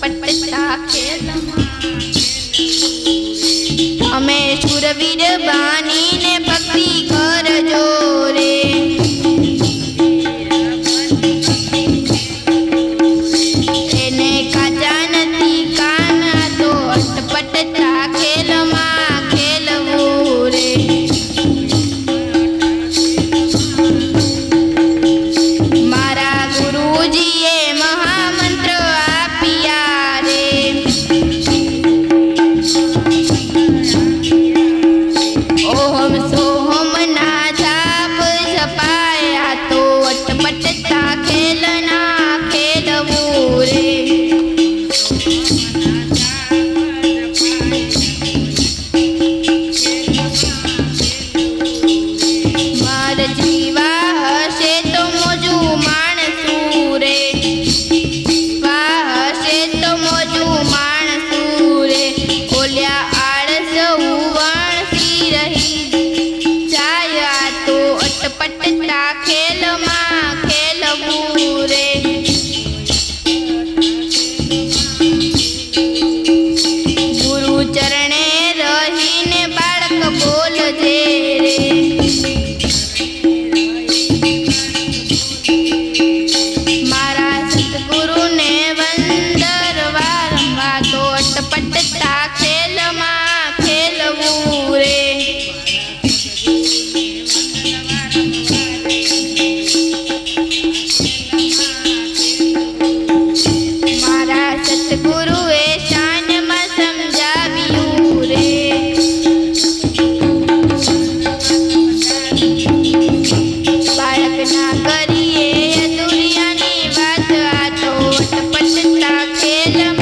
અટપટતા ખેલમાં અમે શુરવીર બાનીને ભક્તિ કરજો રે એને કાચા નથી કાના તો અટપટતા ખેલમાં ખેલવું રે મારા ગુરુજીએ મહામંત્ર આપ્યા રે ઓહમ સોહમ ના જાપ જપાયા તો અટપટતા ખેલના ખેલવું રે માર જીવા હશે તો મોજું માણસું રે હશે તો મોજું માણસું રે ઓલ્યા આળસ ઉવણસી રહી જાય આ તો અટપટતા ખેલમાં ખેલવું રે ગુરુ ચરણે રહીને બાળક બોલજે રે મારા સતગુરુને વંદર વારંવાર તો અટપટતા ખેલમાં ખેલવું રે મારા સતગુરુએ શાનમાં સમજાવ્યું રે બાળકના કરીએ દુનિયાની વાત આ તો અટપટતા ખેલમાં